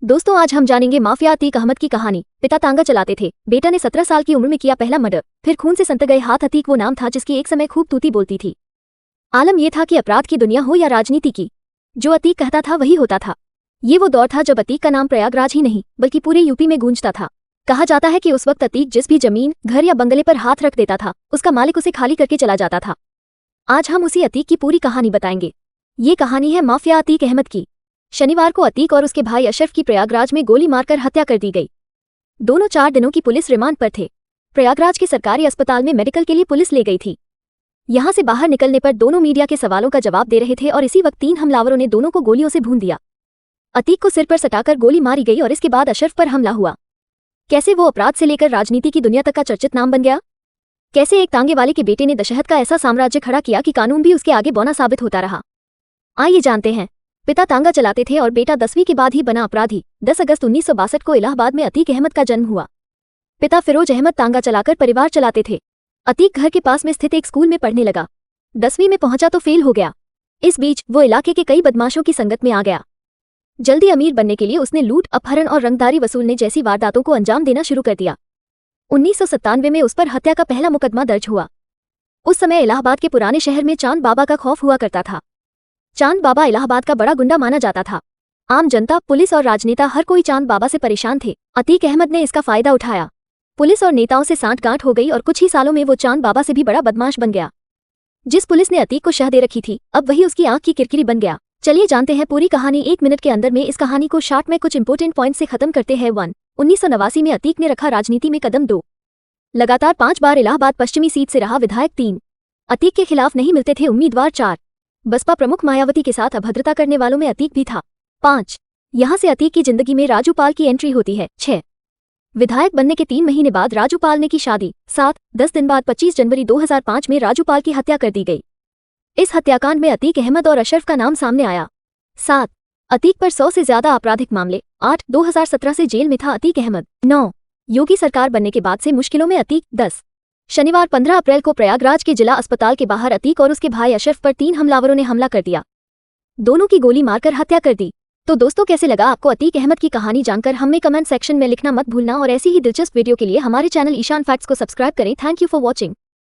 दोस्तों आज हम जानेंगे माफिया अतीक अहमद की कहानी। पिता तांगा चलाते थे, बेटा ने 17 साल की उम्र में किया पहला मर्डर, फिर खून से संतर गए हाथ। अतीक वो नाम था जिसकी एक समय खूब तूती बोलती थी। आलम यह था कि अपराध की दुनिया हो या राजनीति की, जो अतीक कहता था वही होता था। ये वो दौर था जब अतीक का नाम प्रयागराज ही नहीं बल्कि पूरे यूपी में गूंजता था। कहा जाता है कि उस वक्त अतीक जिस भी जमीन, घर या बंगले पर हाथ रख देता था उसका मालिक उसे खाली करके चला जाता था। आज हम उसी अतीक की पूरी कहानी बताएंगे। ये कहानी है माफिया अतीक अहमद की। शनिवार को अतीक और उसके भाई अशरफ की प्रयागराज में गोली मारकर हत्या कर दी गई। दोनों 4 दिनों की पुलिस रिमांड पर थे। प्रयागराज के सरकारी अस्पताल में मेडिकल के लिए पुलिस ले गई थी। यहां से बाहर निकलने पर दोनों मीडिया के सवालों का जवाब दे रहे थे और इसी वक्त 3 हमलावरों ने दोनों को गोलियों से भून दिया। अतीक को सिर पर सटाकर गोली मारी गई और इसके बाद अशरफ पर हमला हुआ। कैसे वो अपराध से लेकर राजनीति की दुनिया तक का चर्चित नाम बन गया? कैसे एक तांगे वाले के बेटे ने दशहत का ऐसा साम्राज्य खड़ा किया कि कानून भी उसके आगे बौना साबित होता रहा? आइए जानते हैं। पिता तांगा चलाते थे और बेटा 10वीं के बाद ही बना अपराधी। 10 अगस्त 1962 को इलाहाबाद में अतीक अहमद का जन्म हुआ। पिता फिरोज अहमद तांगा चलाकर परिवार चलाते थे। अतीक घर के पास में स्थित एक स्कूल में पढ़ने लगा। 10वीं में पहुंचा तो फेल हो गया। इस बीच वो इलाके के कई बदमाशों की संगत में आ गया। जल्दी अमीर बनने के लिए उसने लूट, अपहरण और रंगदारी वसूलने जैसी वारदातों को अंजाम देना शुरू कर दिया। 1997 में उस पर हत्या का पहला मुकदमा दर्ज हुआ। उस समय इलाहाबाद के पुराने शहर में चांद बाबा का खौफ हुआ करता था। चांद बाबा इलाहाबाद का बड़ा गुंडा माना जाता था। आम जनता, पुलिस और राजनेता हर कोई चांद बाबा से परेशान थे। अतीक अहमद ने इसका फायदा उठाया। पुलिस और नेताओं से सांठगांठ हो गई और कुछ ही सालों में वो चांद बाबा से भी बड़ा बदमाश बन गया। जिस पुलिस ने अतीक को शह दे रखी थी, अब वही उसकी आंख की किरकिरी बन गया। चलिए जानते हैं पूरी कहानी 1 मिनट के अंदर में। इस कहानी को शॉर्ट में कुछ इंपोर्टेंट पॉइंट से खत्म करते हैं। 1. 1989 में अतीक ने रखा राजनीति में कदम। 2. लगातार 5 बार इलाहाबाद पश्चिमी सीट से रहा विधायक। 3. अतीक के खिलाफ नहीं मिलते थे उम्मीदवार। 4. बसपा प्रमुख मायावती के साथ अभद्रता करने वालों में अतीक भी था। 5. यहां से अतीक की जिंदगी में राजू पाल की एंट्री होती है। 6. विधायक बनने के 3 महीने बाद राजू पाल ने की शादी। 7. 10 दिन बाद 25 जनवरी 2005 में राजू पाल की हत्या कर दी गई। इस हत्याकांड में अतीक अहमद और अशरफ का नाम सामने आया। 7. अतीक पर 100 से ज्यादा आपराधिक मामले। 8. 2017 से जेल में था अतीक अहमद। 9. योगी सरकार बनने के बाद से मुश्किलों में अतीक। 10. शनिवार 15 अप्रैल को प्रयागराज के जिला अस्पताल के बाहर अतीक और उसके भाई अशरफ पर 3 हमलावरों ने हमला कर दिया। दोनों की गोली मारकर हत्या कर दी। तो दोस्तों कैसे लगा आपको अतीक अहमद की कहानी जानकर? हमें कमेंट सेक्शन में लिखना मत भूलना और ऐसी ही दिलचस्प वीडियो के लिए हमारे चैनल ईशान फैक्ट्स को सब्सक्राइब करें। Thank you for watching.